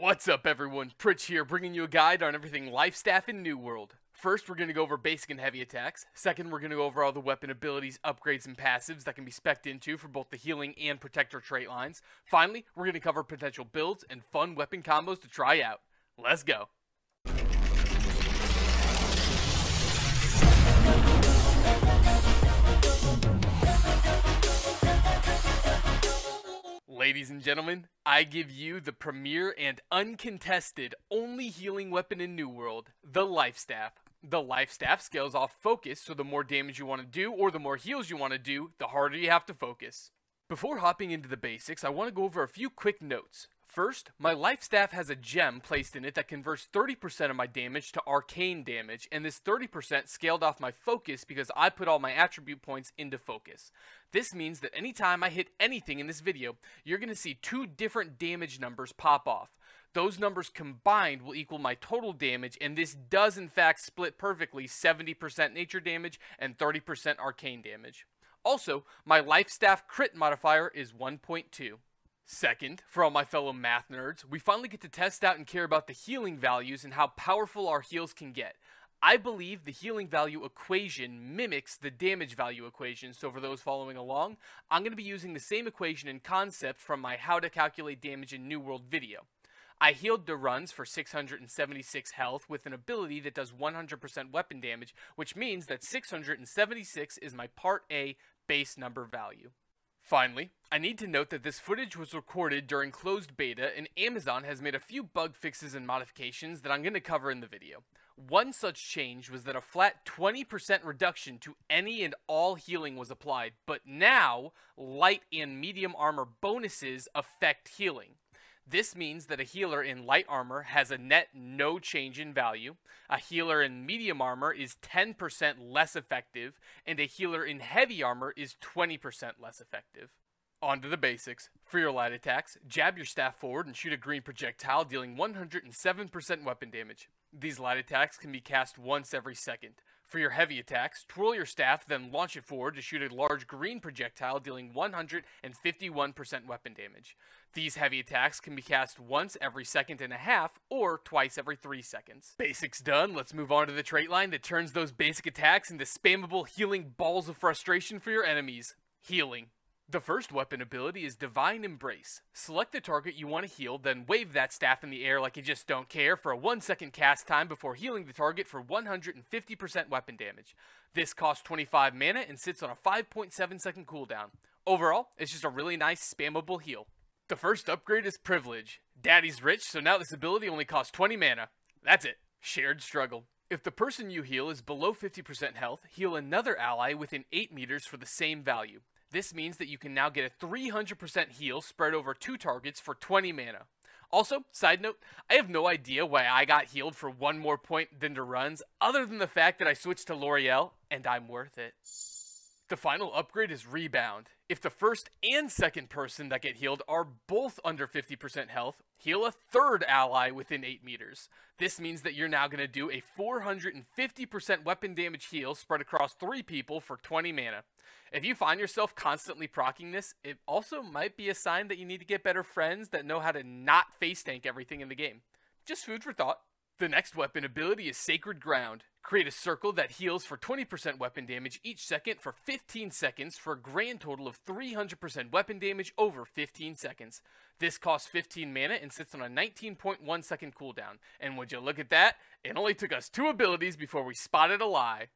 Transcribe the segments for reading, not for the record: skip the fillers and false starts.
What's up everyone, Pritch here, bringing you a guide on everything Life Staff in New World. First, we're going to go over basic and heavy attacks. Second, we're going to go over all the weapon abilities, upgrades, and passives that can be spec'd into for both the healing and protector trait lines. Finally, we're going to cover potential builds and fun weapon combos to try out. Let's go! Ladies and gentlemen, I give you the premier and uncontested only healing weapon in New World, the Life Staff. The Life Staff scales off focus, so the more damage you want to do or the more heals you want to do, the harder you have to focus. Before hopping into the basics, I want to go over a few quick notes. First, my Life Staff has a gem placed in it that converts 30% of my damage to arcane damage, and this 30% scaled off my focus because I put all my attribute points into focus. This means that anytime I hit anything in this video, you're going to see two different damage numbers pop off. Those numbers combined will equal my total damage, and this does in fact split perfectly 70% nature damage and 30% arcane damage. Also, my Life Staff crit modifier is 1.2. Second, for all my fellow math nerds, we finally get to test out and care about the healing values and how powerful our heals can get. I believe the healing value equation mimics the damage value equation, so for those following along, I'm going to be using the same equation and concept from my How to Calculate Damage in New World video. I healed Duruns for 676 health with an ability that does 100% weapon damage, which means that 676 is my Part A base number value. Finally, I need to note that this footage was recorded during closed beta, and Amazon has made a few bug fixes and modifications that I'm going to cover in the video. One such change was that a flat 20% reduction to any and all healing was applied, but now light and medium armor bonuses affect healing. This means that a healer in light armor has a net no change in value, a healer in medium armor is 10% less effective, and a healer in heavy armor is 20% less effective. On to the basics. For your light attacks, jab your staff forward and shoot a green projectile dealing 107% weapon damage. These light attacks can be cast once every second. For your heavy attacks, twirl your staff, then launch it forward to shoot a large green projectile dealing 151% weapon damage. These heavy attacks can be cast once every second and a half, or twice every 3 seconds. Basics done, let's move on to the trait line that turns those basic attacks into spammable healing balls of frustration for your enemies. Healing. The first weapon ability is Divine Embrace. Select the target you want to heal, then wave that staff in the air like you just don't care for a 1-second cast time before healing the target for 150% weapon damage. This costs 25 mana and sits on a 5.7 second cooldown. Overall, it's just a really nice spammable heal. The first upgrade is Privilege. Daddy's rich, so now this ability only costs 20 mana. That's it. Shared struggle. If the person you heal is below 50% health, heal another ally within 8 meters for the same value. This means that you can now get a 300% heal spread over 2 targets for 20 mana. Also, side note, I have no idea why I got healed for 1 more point than Duruns, other than the fact that I switched to L'Oreal, and I'm worth it. The final upgrade is Rebound. If the first and second person that get healed are both under 50% health, heal a third ally within 8 meters. This means that you're now going to do a 450% weapon damage heal spread across 3 people for 20 mana. If you find yourself constantly proccing this, it also might be a sign that you need to get better friends that know how to not face tank everything in the game. Just food for thought. The next weapon ability is Sacred Ground. Create a circle that heals for 20% weapon damage each second for 15 seconds for a grand total of 300% weapon damage over 15 seconds. This costs 15 mana and sits on a 19.1 second cooldown. And would you look at that? It only took us 2 abilities before we spotted a lie.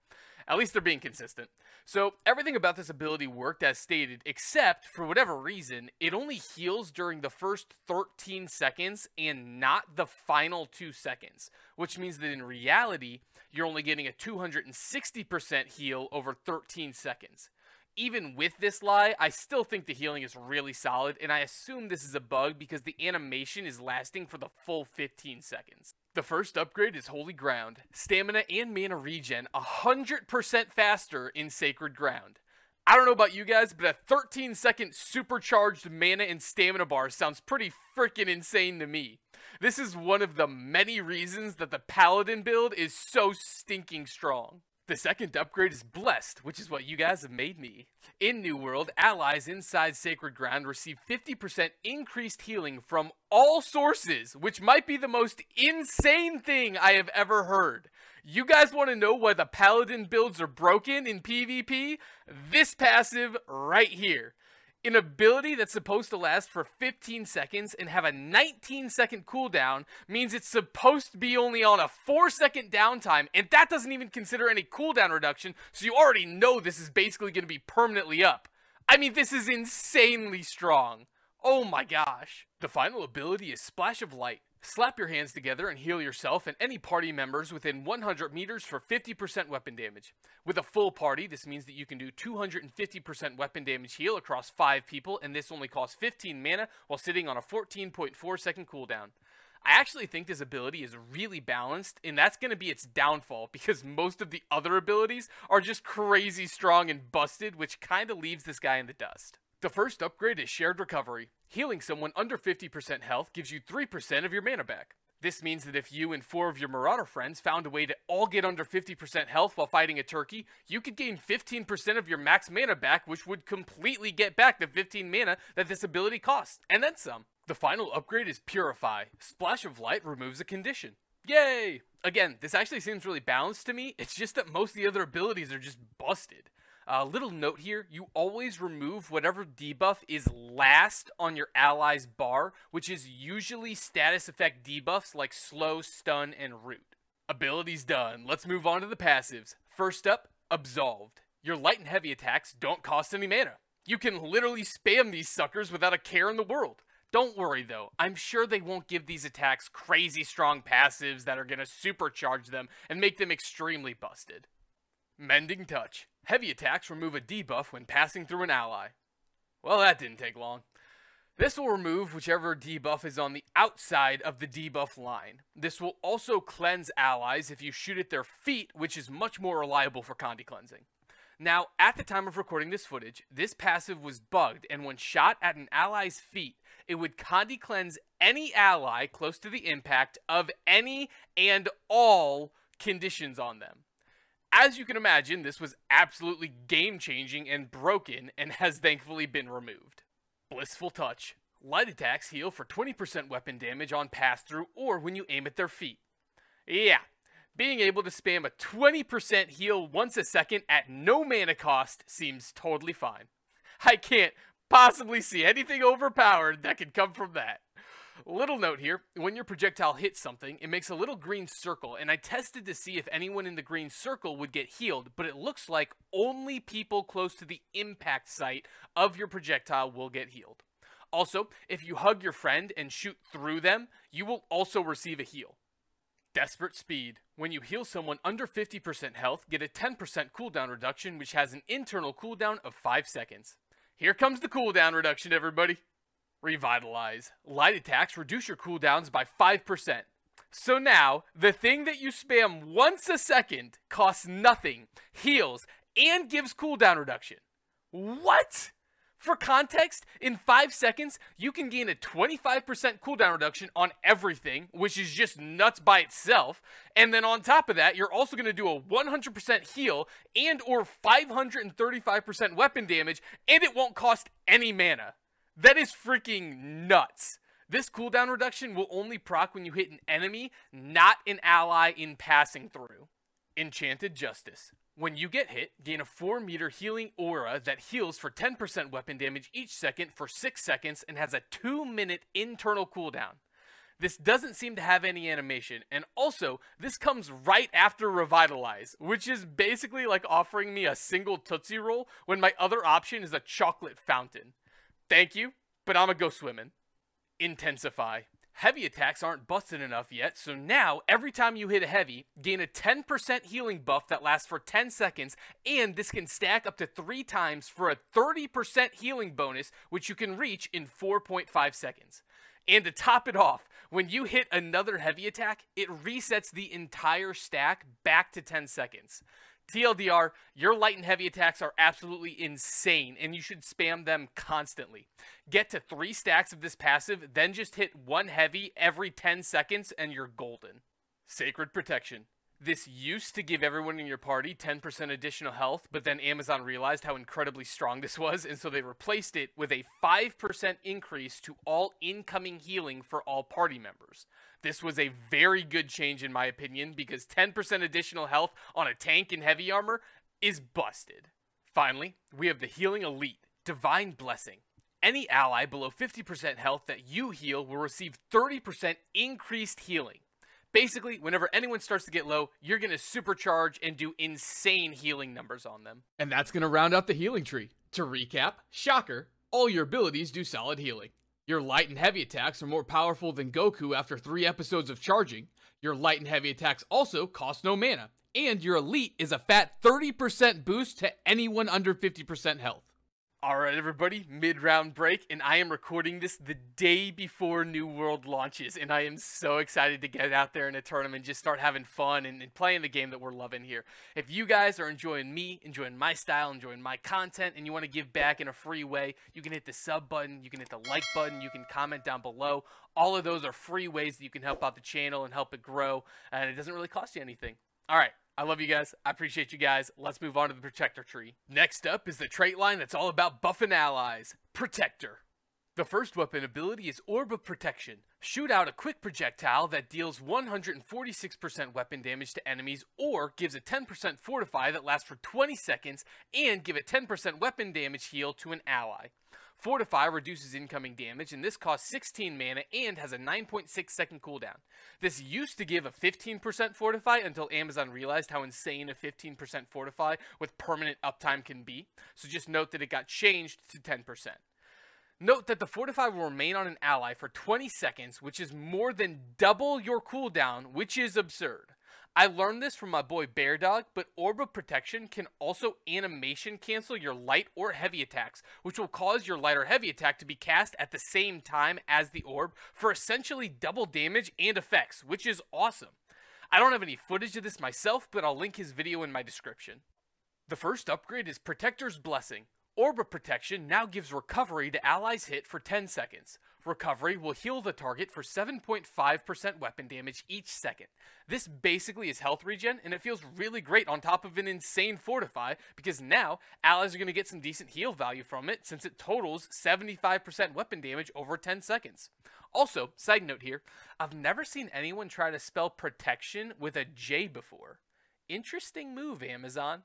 At least they're being consistent. So everything about this ability worked as stated, except for whatever reason, it only heals during the first 13 seconds and not the final 2 seconds, which means that in reality, you're only getting a 260% heal over 13 seconds. Even with this lie, I still think the healing is really solid, and I assume this is a bug because the animation is lasting for the full 15 seconds. The first upgrade is Holy Ground. Stamina and mana regen 100% faster in Sacred Ground. I don't know about you guys, but a 13-second supercharged mana and stamina bar sounds pretty freaking insane to me. This is one of the many reasons that the Paladin build is so stinking strong. The second upgrade is Blessed, which is what you guys have made me. In New World, allies inside Sacred Ground receive 50% increased healing from all sources, which might be the most insane thing I have ever heard. You guys want to know why the Paladin builds are broken in PvP? This passive right here. An ability that's supposed to last for 15 seconds and have a 19-second cooldown means it's supposed to be only on a 4-second downtime, and that doesn't even consider any cooldown reduction, so you already know this is basically going to be permanently up. I mean, this is insanely strong. Oh my gosh. The final ability is Splash of Light. Slap your hands together and heal yourself and any party members within 100 meters for 50% weapon damage. With a full party, this means that you can do 250% weapon damage heal across 5 people, and this only costs 15 mana while sitting on a 14.4 second cooldown. I actually think this ability is really balanced, and that's going to be its downfall because most of the other abilities are just crazy strong and busted, which kind of leaves this guy in the dust. The first upgrade is Shared Recovery. Healing someone under 50% health gives you 3% of your mana back. This means that if you and 4 of your Marauder friends found a way to all get under 50% health while fighting a turkey, you could gain 15% of your max mana back, which would completely get back the 15 mana that this ability costs, and then some. The final upgrade is Purify. Splash of Light removes a condition. Yay! Again, this actually seems really balanced to me, it's just that most of the other abilities are just busted. Little note here, you always remove whatever debuff is last on your ally's bar, which is usually status effect debuffs like Slow, Stun, and Root. Abilities done, let's move on to the passives. First up, Absolved. Your light and heavy attacks don't cost any mana. You can literally spam these suckers without a care in the world. Don't worry though, I'm sure they won't give these attacks crazy strong passives that are going to supercharge them and make them extremely busted. Mending Touch. Heavy attacks remove a debuff when passing through an ally. Well, that didn't take long. This will remove whichever debuff is on the outside of the debuff line. This will also cleanse allies if you shoot at their feet, which is much more reliable for Condi cleansing. Now, at the time of recording this footage, this passive was bugged, and when shot at an ally's feet, it would Condi cleanse any ally close to the impact of any and all conditions on them. As you can imagine, this was absolutely game-changing and broken and has thankfully been removed. Blissful Touch. Light attacks heal for 20% weapon damage on pass-through or when you aim at their feet. Yeah, being able to spam a 20% heal once a second at no mana cost seems totally fine. I can't possibly see anything overpowered that could come from that. Little note here, when your projectile hits something, it makes a little green circle, and I tested to see if anyone in the green circle would get healed, but it looks like only people close to the impact site of your projectile will get healed. Also, if you hug your friend and shoot through them, you will also receive a heal. Desperate Speed. When you heal someone under 50% health, get a 10% cooldown reduction, which has an internal cooldown of 5 seconds. Here comes the cooldown reduction, everybody. Revitalize. Light attacks reduce your cooldowns by 5%. So now, the thing that you spam once a second costs nothing, heals, and gives cooldown reduction. What? For context, in 5 seconds, you can gain a 25% cooldown reduction on everything, which is just nuts by itself. And then on top of that, you're also going to do a 100% heal and or 535% weapon damage, and it won't cost any mana. That is freaking nuts. This cooldown reduction will only proc when you hit an enemy, not an ally in passing through. Enchanted Justice. When you get hit, gain a 4-meter healing aura that heals for 10% weapon damage each second for 6 seconds and has a 2-minute internal cooldown. This doesn't seem to have any animation, and also, this comes right after Revitalize, which is basically like offering me a single Tootsie Roll when my other option is a chocolate fountain. Thank you, but I'ma go swimming. Intensify. Heavy attacks aren't busted enough yet, so now, every time you hit a heavy, gain a 10% healing buff that lasts for 10 seconds, and this can stack up to 3 times for a 30% healing bonus, which you can reach in 4.5 seconds. And to top it off, when you hit another heavy attack, it resets the entire stack back to 10 seconds. TLDR, your light and heavy attacks are absolutely insane, and you should spam them constantly. Get to 3 stacks of this passive, then just hit 1 heavy every 10 seconds, and you're golden. Sacred Protection. This used to give everyone in your party 10% additional health, but then Amazon realized how incredibly strong this was, and so they replaced it with a 5% increase to all incoming healing for all party members. This was a very good change in my opinion, because 10% additional health on a tank and heavy armor is busted. Finally, we have the Healing Elite, Divine Blessing. Any ally below 50% health that you heal will receive 30% increased healing. Basically, whenever anyone starts to get low, you're going to supercharge and do insane healing numbers on them. And that's going to round out the healing tree. To recap, shocker, all your abilities do solid healing. Your light and heavy attacks are more powerful than Goku after 3 episodes of charging. Your light and heavy attacks also cost no mana. And your elite is a fat 30% boost to anyone under 50% health. Alright everybody, mid-round break, and I am recording this the day before New World launches, and I am so excited to get out there in a tournament and just start having fun and playing the game that we're loving here. If you guys are enjoying me, enjoying my style, enjoying my content, and you want to give back in a free way, you can hit the sub button, you can hit the like button, you can comment down below. All of those are free ways that you can help out the channel and help it grow, and it doesn't really cost you anything. Alright. I love you guys. I appreciate you guys. Let's move on to the Protector tree. Next up is the trait line that's all about buffing allies. Protector. The first weapon ability is Orb of Protection. Shoot out a quick projectile that deals 146% weapon damage to enemies, or gives a 10% fortify that lasts for 20 seconds, and give a 10% weapon damage heal to an ally. Fortify reduces incoming damage, and this costs 16 mana and has a 9.6 second cooldown. This used to give a 15% Fortify until Amazon realized how insane a 15% Fortify with permanent uptime can be, so just note that it got changed to 10%. Note that the Fortify will remain on an ally for 20 seconds, which is more than double your cooldown, which is absurd. I learned this from my boy Bear Dog, but Orb of Protection can also animation cancel your light or heavy attacks, which will cause your light or heavy attack to be cast at the same time as the orb for essentially double damage and effects, which is awesome. I don't have any footage of this myself, but I'll link his video in my description. The first upgrade is Protector's Blessing. Orb of Protection now gives recovery to allies hit for 10 seconds. Recovery will heal the target for 7.5% weapon damage each second. This basically is health regen, and it feels really great on top of an insane fortify, because now allies are going to get some decent heal value from it, since it totals 75% weapon damage over 10 seconds. Also, side note here, I've never seen anyone try to spell protection with a J before. Interesting move, Amazon.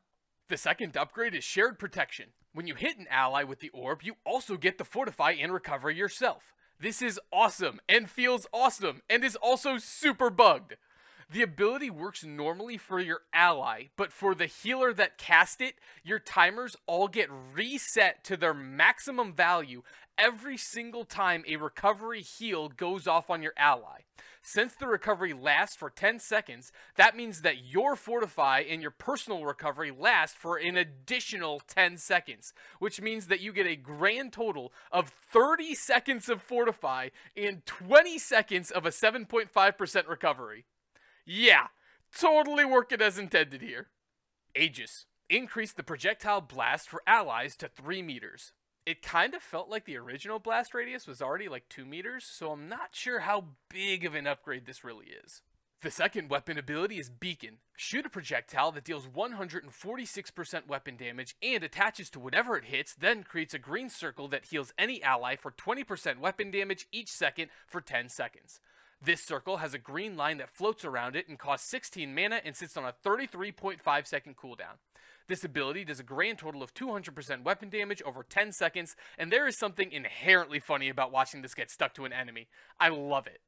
The second upgrade is Shared Protection. When you hit an ally with the orb, you also get the fortify and recovery yourself. This is awesome, and feels awesome, and is also super bugged. The ability works normally for your ally, but for the healer that cast it, your timers all get reset to their maximum value every single time a recovery heal goes off on your ally. Since the recovery lasts for 10 seconds, that means that your fortify and your personal recovery last for an additional 10 seconds, which means that you get a grand total of 30 seconds of fortify and 20 seconds of a 7.5% recovery. Yeah, totally working as intended here. Aegis. Increase the projectile blast for allies to 3 meters. It kind of felt like the original blast radius was already like 2 meters, so I'm not sure how big of an upgrade this really is. The second weapon ability is Beacon. Shoot a projectile that deals 146% weapon damage and attaches to whatever it hits, then creates a green circle that heals any ally for 20% weapon damage each second for 10 seconds. This circle has a green line that floats around it and costs 16 mana and sits on a 33.5 second cooldown. This ability does a grand total of 200% weapon damage over 10 seconds, and there is something inherently funny about watching this get stuck to an enemy. I love it.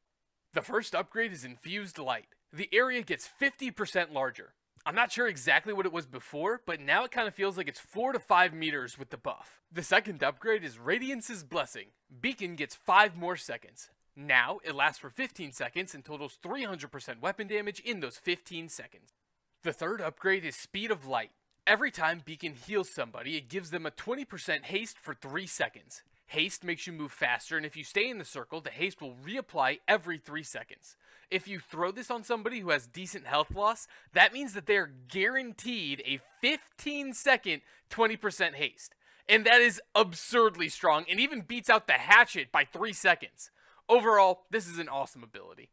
The first upgrade is Infused Light. The area gets 50% larger. I'm not sure exactly what it was before, but now it kind of feels like it's 4 to 5 meters with the buff. The second upgrade is Radiance's Blessing. Beacon gets 5 more seconds. Now, it lasts for 15 seconds and totals 300% weapon damage in those 15 seconds. The third upgrade is Speed of Light. Every time Beacon heals somebody, it gives them a 20% haste for 3 seconds. Haste makes you move faster, and if you stay in the circle, the haste will reapply every 3 seconds. If you throw this on somebody who has decent health loss, that means that they're guaranteed a 15-second 20% haste. And that is absurdly strong, and even beats out the Hatchet by 3 seconds. Overall, this is an awesome ability.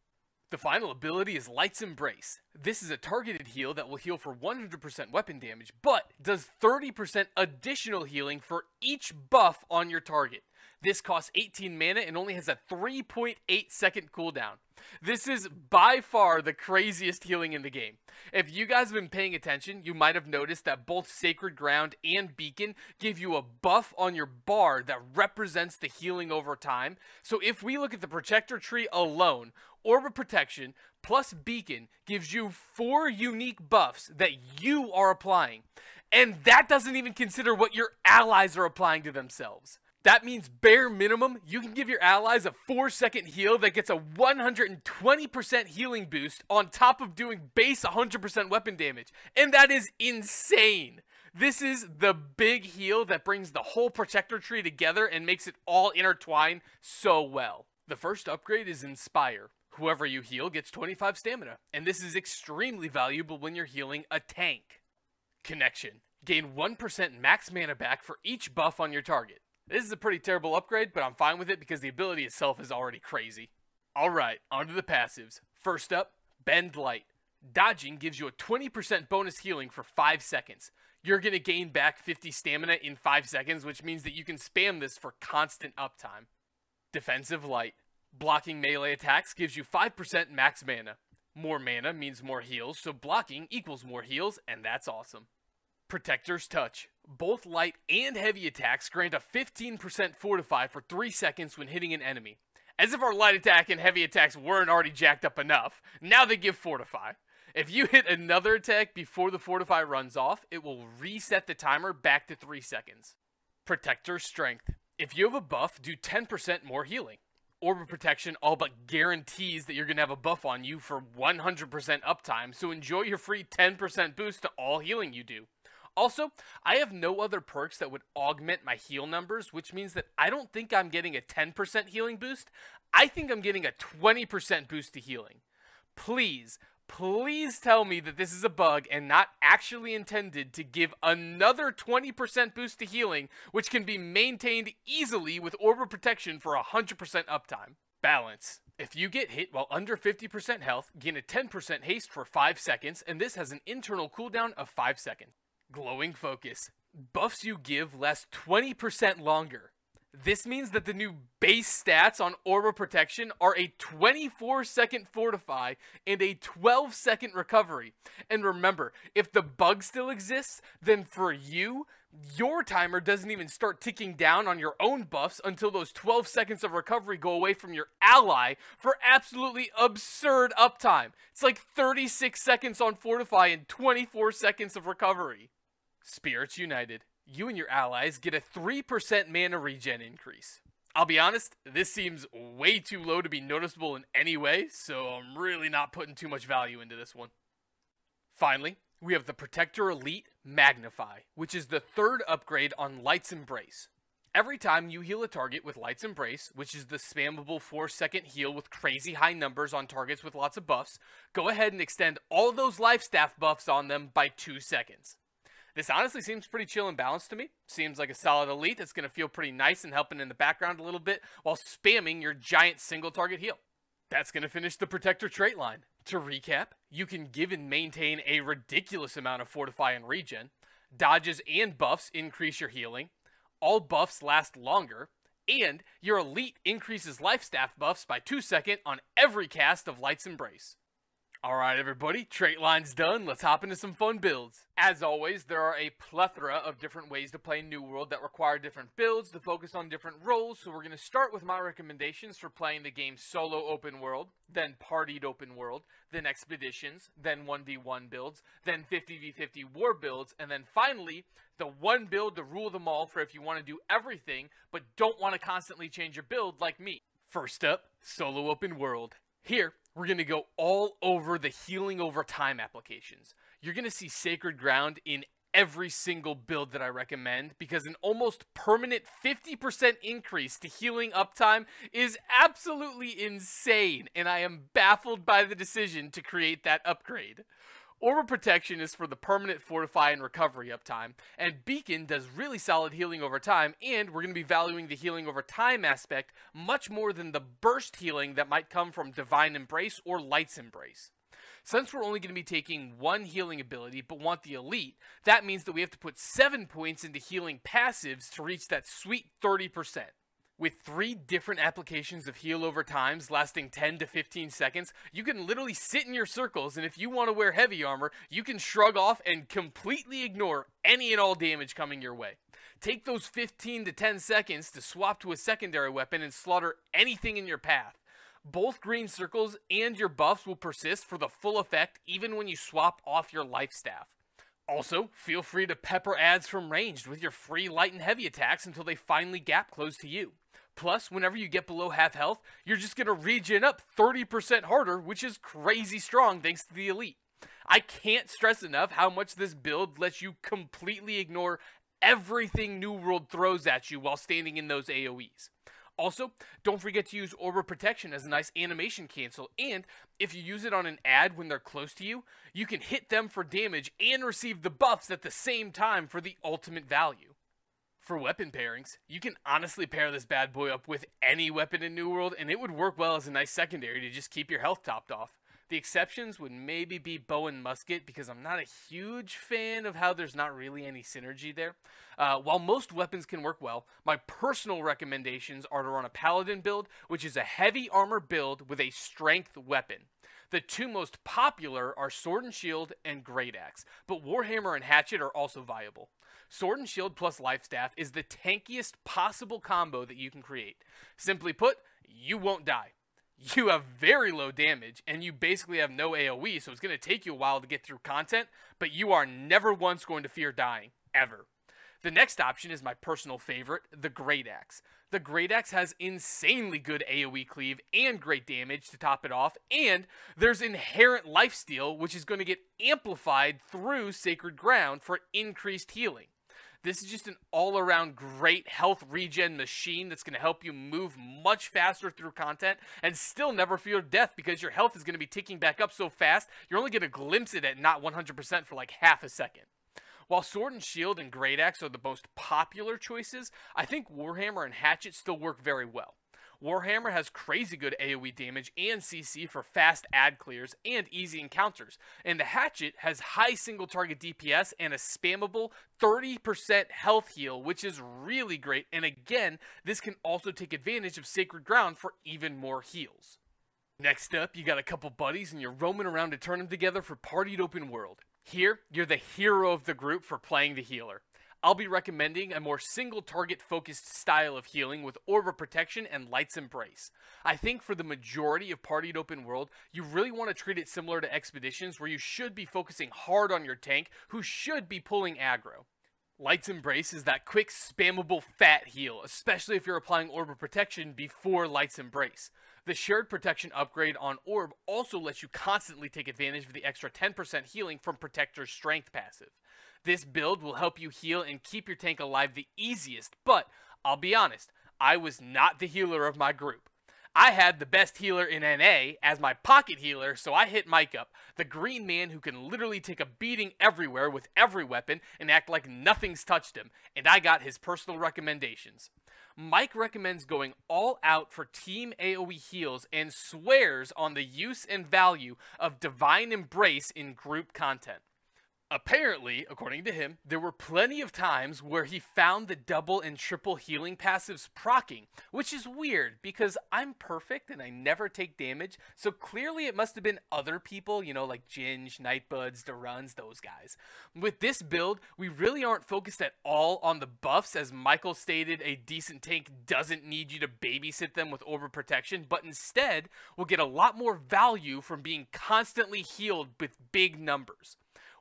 The final ability is Light's Embrace. This is a targeted heal that will heal for 100% weapon damage, but does 30% additional healing for each buff on your target. This costs 18 mana and only has a 3.8 second cooldown. This is by far the craziest healing in the game. If you guys have been paying attention, you might have noticed that both Sacred Ground and Beacon give you a buff on your bar that represents the healing over time. So if we look at the Protector tree alone, Orb of Protection plus Beacon gives you 4 unique buffs that you are applying. And that doesn't even consider what your allies are applying to themselves. That means bare minimum, you can give your allies a 4-second heal that gets a 120% healing boost on top of doing base 100% weapon damage. And that is insane. This is the big heal that brings the whole Protector tree together and makes it all intertwine so well. The first upgrade is Inspire. Whoever you heal gets 25 stamina, and this is extremely valuable when you're healing a tank. Connection. Gain 1% max mana back for each buff on your target. This is a pretty terrible upgrade, but I'm fine with it because the ability itself is already crazy. Alright, onto the passives. First up, Bend Light. Dodging gives you a 20% bonus healing for 5 seconds. You're going to gain back 50 stamina in 5 seconds, which means that you can spam this for constant uptime. Defensive Light. Blocking melee attacks gives you 5% max mana. More mana means more heals, so blocking equals more heals, and that's awesome. Protector's Touch. Both light and heavy attacks grant a 15% fortify for 3 seconds when hitting an enemy. As if our light attack and heavy attacks weren't already jacked up enough, now they give fortify. If you hit another attack before the fortify runs off, it will reset the timer back to 3 seconds. Protector's Strength. If you have a buff, do 10% more healing. Orb of Protection all but guarantees that you're going to have a buff on you for 100% uptime, so enjoy your free 10% boost to all healing you do. Also, I have no other perks that would augment my heal numbers, which means that I don't think I'm getting a 10% healing boost. I think I'm getting a 20% boost to healing. Please, please tell me that this is a bug and not actually intended to give another 20% boost to healing, which can be maintained easily with Orb of Protection for 100% uptime. Balance. If you get hit while under 50% health, gain a 10% haste for 5 seconds, and this has an internal cooldown of 5 seconds. Glowing Focus. Buffs you give last 20% longer. This means that the new base stats on Orb of Protection are a 24-second fortify and a 12-second recovery. And remember, if the bug still exists, then for you, your timer doesn't even start ticking down on your own buffs until those 12 seconds of recovery go away from your ally for absolutely absurd uptime. It's like 36 seconds on fortify and 24 seconds of recovery. Spirits United. You and your allies get a 3% mana regen increase. I'll be honest, this seems way too low to be noticeable in any way, so I'm really not putting too much value into this one. Finally, we have the Protector Elite Magnify, which is the third upgrade on Light's Embrace. Every time you heal a target with Light's Embrace, which is the spammable 4-second heal with crazy high numbers on targets with lots of buffs, go ahead and extend all those life staff buffs on them by 2 seconds. This honestly seems pretty chill and balanced to me. Seems like a solid elite that's going to feel pretty nice and helping in the background a little bit while spamming your giant single target heal. That's going to finish the Protector trait line. To recap, you can give and maintain a ridiculous amount of fortify and regen. Dodges and buffs increase your healing. All buffs last longer. And your elite increases life staff buffs by 2 seconds on every cast of Light's Embrace. Alright everybody, trait line's done, let's hop into some fun builds. As always, there are a plethora of different ways to play New World that require different builds to focus on different roles, so we're going to start with my recommendations for playing the game solo open world, then partied open world, then expeditions, then 1v1 builds, then 50v50 war builds, and then finally, the one build to rule them all for if you want to do everything, but don't want to constantly change your build like me. First up, solo open world. Here, we're going to go all over the healing over time applications. You're going to see Sacred Ground in every single build that I recommend because an almost permanent 50% increase to healing uptime is absolutely insane, and I am baffled by the decision to create that upgrade. Aura Protection is for the permanent fortify and recovery uptime, and Beacon does really solid healing over time, and we're going to be valuing the healing over time aspect much more than the burst healing that might come from Divine Embrace or Light's Embrace. Since we're only going to be taking one healing ability but want the elite, that means that we have to put 7 points into healing passives to reach that sweet 30%. With 3 different applications of heal over times lasting 10 to 15 seconds, you can literally sit in your circles, and if you want to wear heavy armor, you can shrug off and completely ignore any and all damage coming your way. Take those 15 to 10 seconds to swap to a secondary weapon and slaughter anything in your path. Both green circles and your buffs will persist for the full effect even when you swap off your life staff. Also, feel free to pepper adds from ranged with your free light and heavy attacks until they finally gap close to you. Plus, whenever you get below half health, you're just going to regen up 30% harder, which is crazy strong thanks to the elite. I can't stress enough how much this build lets you completely ignore everything New World throws at you while standing in those AoEs. Also, don't forget to use Aura Protection as a nice animation cancel, and if you use it on an ad when they're close to you, you can hit them for damage and receive the buffs at the same time for the ultimate value. For weapon pairings, you can honestly pair this bad boy up with any weapon in New World, and it would work well as a nice secondary to just keep your health topped off. The exceptions would maybe be bow and musket, because I'm not a huge fan of how there's not really any synergy there. While most weapons can work well, my personal recommendations are to run a paladin build, which is a heavy armor build with a strength weapon. The 2 most popular are Sword and Shield and Great Axe, but Warhammer and Hatchet are also viable. Sword and Shield plus Life Staff is the tankiest possible combo that you can create. Simply put, you won't die. You have very low damage, and you basically have no AoE, so it's going to take you a while to get through content, but you are never once going to fear dying, ever. The next option is my personal favorite, the Great Axe. The Great Axe has insanely good AoE cleave and great damage to top it off, and there's inherent lifesteal, which is going to get amplified through Sacred Ground for increased healing. This is just an all-around great health regen machine that's going to help you move much faster through content and still never fear death, because your health is going to be ticking back up so fast, you're only going to glimpse it at not 100% for like half a second. While Sword and Shield and Great Axe are the most popular choices, I think Warhammer and Hatchet still work very well. Warhammer has crazy good AoE damage and CC for fast ad clears and easy encounters, and the Hatchet has high single target DPS and a spammable 30% health heal, which is really great, and again, this can also take advantage of Sacred Ground for even more heals. Next up, you got a couple buddies and you're roaming around to turn them together for Partied Open World. Here, you're the hero of the group for playing the healer. I'll be recommending a more single target focused style of healing with Aura Protection and Light's Embrace. I think for the majority of Partied Open World, you really want to treat it similar to Expeditions, where you should be focusing hard on your tank, who should be pulling aggro. Light's Embrace is that quick spammable fat heal, especially if you're applying Aura Protection before Light's Embrace. The shared protection upgrade on Orb also lets you constantly take advantage of the extra 10% healing from Protector's strength passive. This build will help you heal and keep your tank alive the easiest, but I'll be honest, I was not the healer of my group. I had the best healer in NA as my pocket healer, so I hit Mike up, the green man who can literally take a beating everywhere with every weapon and act like nothing's touched him, and I got his personal recommendations. Mike recommends going all out for team AoE heals and swears on the use and value of Divine Embrace in group content. Apparently, according to him, there were plenty of times where he found the double and triple healing passives proccing, which is weird because I'm perfect and I never take damage, so clearly it must have been other people, you know, like Ginge, Nightbuds, Duruns, those guys. With this build, we really aren't focused at all on the buffs, as Michael stated a decent tank doesn't need you to babysit them with Aura Protection, but instead, we'll get a lot more value from being constantly healed with big numbers.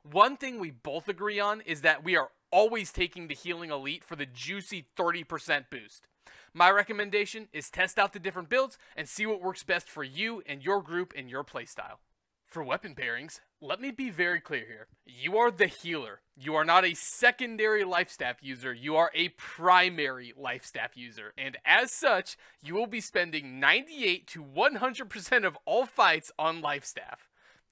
One thing we both agree on is that we are always taking the Healing Elite for the juicy 30% boost. My recommendation is test out the different builds and see what works best for you and your group and your playstyle. For weapon pairings, let me be very clear here. You are the healer. You are not a secondary life staff user. You are a primary life staff user. And as such, you will be spending 98 to 100% of all fights on life staff.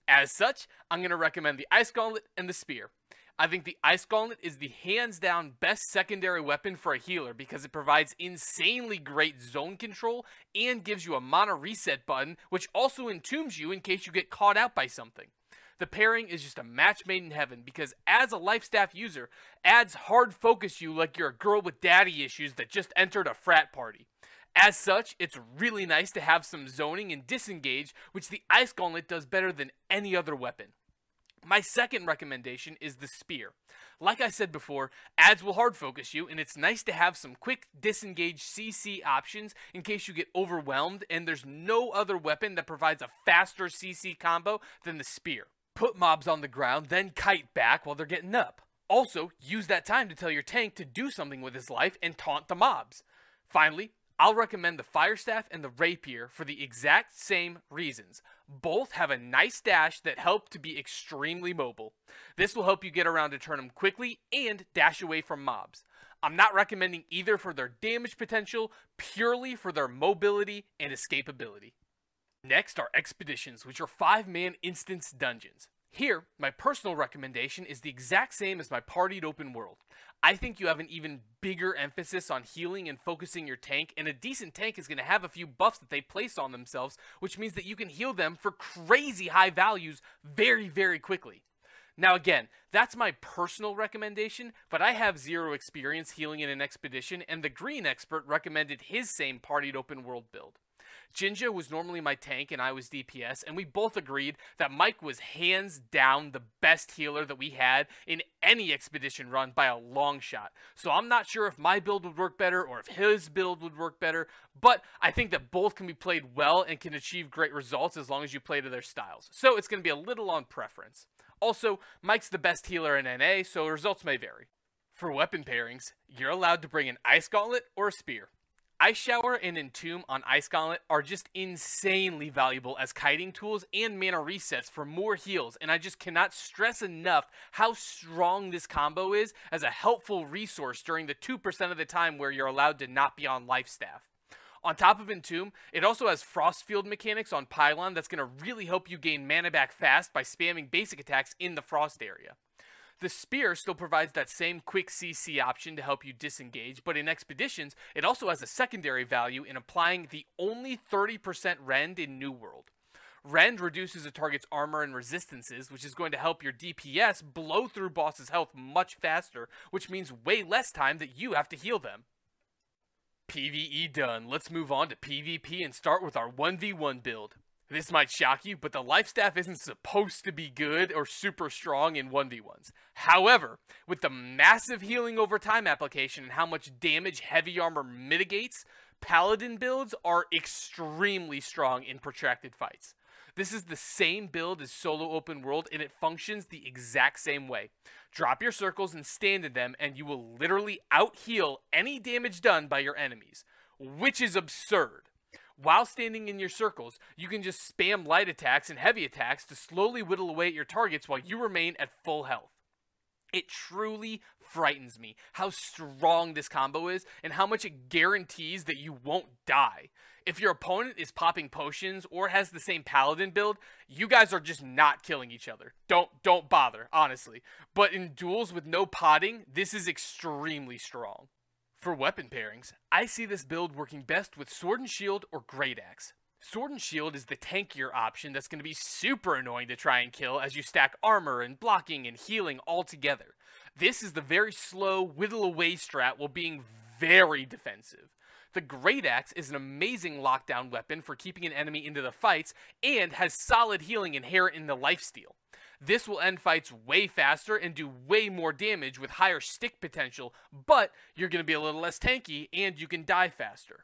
As such, I'm going to recommend the Ice Gauntlet and the Spear. I think the Ice Gauntlet is the hands down best secondary weapon for a healer because it provides insanely great zone control and gives you a mana reset button, which also entombs you in case you get caught out by something. The pairing is just a match made in heaven because as a Life Staff user, ads hard focus you like you're a girl with daddy issues that just entered a frat party. As such, it's really nice to have some zoning and disengage, which the Ice Gauntlet does better than any other weapon. My second recommendation is the Spear. Like I said before, ads will hard focus you, and it's nice to have some quick disengage CC options in case you get overwhelmed, and there's no other weapon that provides a faster CC combo than the Spear. Put mobs on the ground, then kite back while they're getting up. Also, use that time to tell your tank to do something with his life and taunt the mobs. Finally, I'll recommend the Fire Staff and the Rapier for the exact same reasons. Both have a nice dash that help to be extremely mobile. This will help you get around to turn them quickly and dash away from mobs. I'm not recommending either for their damage potential, purely for their mobility and escapability. Next are Expeditions, which are 5-man instance dungeons. Here, my personal recommendation is the exact same as my partied open world. I think you have an even bigger emphasis on healing and focusing your tank, and a decent tank is going to have a few buffs that they place on themselves, which means that you can heal them for crazy high values very, very quickly. Now again, that's my personal recommendation, but I have zero experience healing in an expedition, and the Green Expert recommended his same partied open world build. Jinja was normally my tank and I was DPS, and we both agreed that Mike was hands down the best healer that we had in any expedition run by a long shot. So I'm not sure if my build would work better or if his build would work better, but I think that both can be played well and can achieve great results as long as you play to their styles. So it's going to be a little on preference. Also, Mike's the best healer in NA, so results may vary. For weapon pairings, you're allowed to bring an Ice Gauntlet or a Spear. Ice Shower and Entomb on Ice Gauntlet are just insanely valuable as kiting tools and mana resets for more heals, and I just cannot stress enough how strong this combo is as a helpful resource during the 2% of the time where you're allowed to not be on Life Staff. On top of Entomb, it also has Frost Field mechanics on Pylon that's going to really help you gain mana back fast by spamming basic attacks in the Frost area. The Spear still provides that same quick CC option to help you disengage, but in Expeditions, it also has a secondary value in applying the only 30% Rend in New World. Rend reduces a target's armor and resistances, which is going to help your DPS blow through bosses' health much faster, which means way less time that you have to heal them. PvE done, let's move on to PvP and start with our 1v1 build. This might shock you, but the Life Staff isn't supposed to be good or super strong in 1v1s. However, with the massive healing over time application and how much damage heavy armor mitigates, Paladin builds are extremely strong in protracted fights. This is the same build as solo open world, and it functions the exact same way. Drop your circles and stand in them, and you will literally out-heal any damage done by your enemies, which is absurd. While standing in your circles, you can just spam light attacks and heavy attacks to slowly whittle away at your targets while you remain at full health. It truly frightens me how strong this combo is and how much it guarantees that you won't die. If your opponent is popping potions or has the same paladin build, you guys are just not killing each other. Don't bother, honestly. But in duels with no potting, this is extremely strong. For weapon pairings, I see this build working best with Sword and Shield or Great Axe. Sword and Shield is the tankier option that's going to be super annoying to try and kill as you stack armor and blocking and healing all together. This is the very slow whittle away strat while being very defensive. The Great Axe is an amazing lockdown weapon for keeping an enemy into the fights and has solid healing inherent in the lifesteal. This will end fights way faster and do way more damage with higher stick potential, but you're going to be a little less tanky and you can die faster.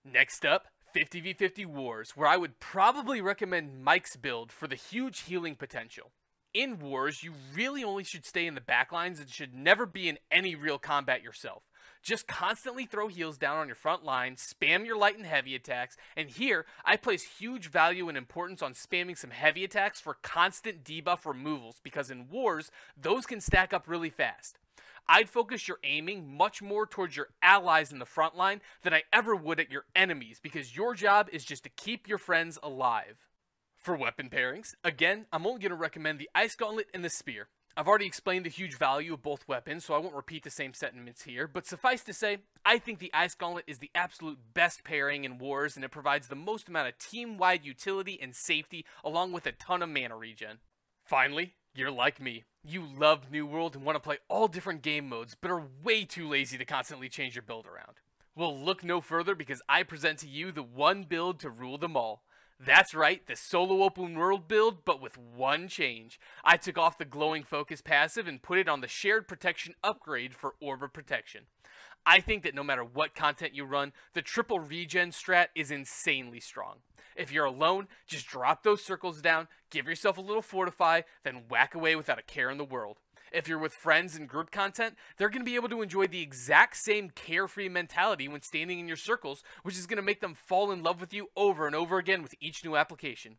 Next up, 50v50 Wars, where I would probably recommend Mike's build for the huge healing potential. In Wars, you really only should stay in the backlines and should never be in any real combat yourself. Just constantly throw heals down on your front line, spam your light and heavy attacks, and here, I place huge value and importance on spamming some heavy attacks for constant debuff removals, because in Wars, those can stack up really fast. I'd focus your aiming much more towards your allies in the front line than I ever would at your enemies, because your job is just to keep your friends alive. For weapon pairings, again, I'm only going to recommend the Ice Gauntlet and the Spear. I've already explained the huge value of both weapons, so I won't repeat the same sentiments here, but suffice to say, I think the Ice Gauntlet is the absolute best pairing in Wars, and it provides the most amount of team-wide utility and safety, along with a ton of mana regen. Finally, you're like me. You love New World and want to play all different game modes, but are way too lazy to constantly change your build around. Well, look no further because I present to you the one build to rule them all. That's right, the solo open world build, but with one change. I took off the glowing focus passive and put it on the shared protection upgrade for Orb of Protection. I think that no matter what content you run, the triple regen strat is insanely strong. If you're alone, just drop those circles down, give yourself a little fortify, then whack away without a care in the world. If you're with friends and group content, they're going to be able to enjoy the exact same carefree mentality when standing in your circles, which is going to make them fall in love with you over and over again with each new application.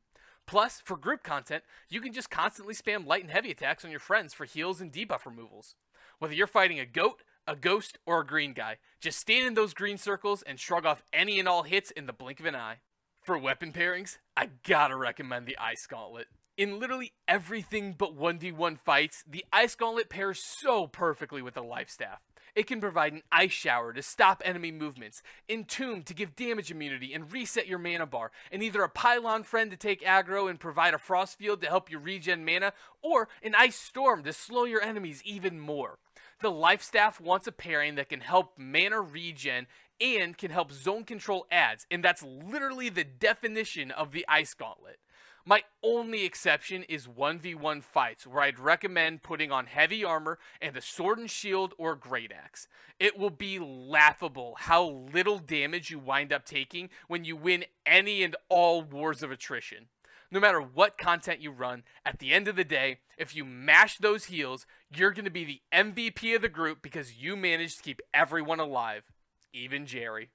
Plus, for group content, you can just constantly spam light and heavy attacks on your friends for heals and debuff removals. Whether you're fighting a goat, a ghost, or a green guy, just stand in those green circles and shrug off any and all hits in the blink of an eye. For weapon pairings, I gotta recommend the Ice Gauntlet. In literally everything but 1v1 fights, the Ice Gauntlet pairs so perfectly with the Life Staff. It can provide an Ice Shower to stop enemy movements, Entomb to give damage immunity and reset your mana bar, and either a Pylon Friend to take aggro and provide a Frost Field to help you regen mana, or an Ice Storm to slow your enemies even more. The Life Staff wants a pairing that can help mana regen and can help zone control adds, and that's literally the definition of the Ice Gauntlet. My only exception is 1v1 fights, where I'd recommend putting on heavy armor and a sword and shield or great axe. It will be laughable how little damage you wind up taking when you win any and all wars of attrition. No matter what content you run, at the end of the day, if you mash those heals, you're going to be the MVP of the group because you managed to keep everyone alive, even Jerry.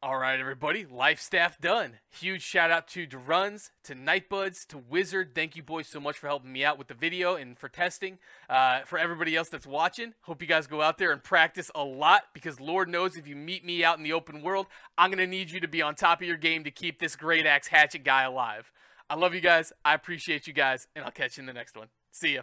Alright everybody, Life Staff done. Huge shout out to Druns, to Nightbuds, to Wizard. Thank you boys so much for helping me out with the video and for testing. For everybody else that's watching, hope you guys go out there and practice a lot because Lord knows if you meet me out in the open world, I'm going to need you to be on top of your game to keep this Great Axe Hatchet guy alive. I love you guys, I appreciate you guys, and I'll catch you in the next one. See ya.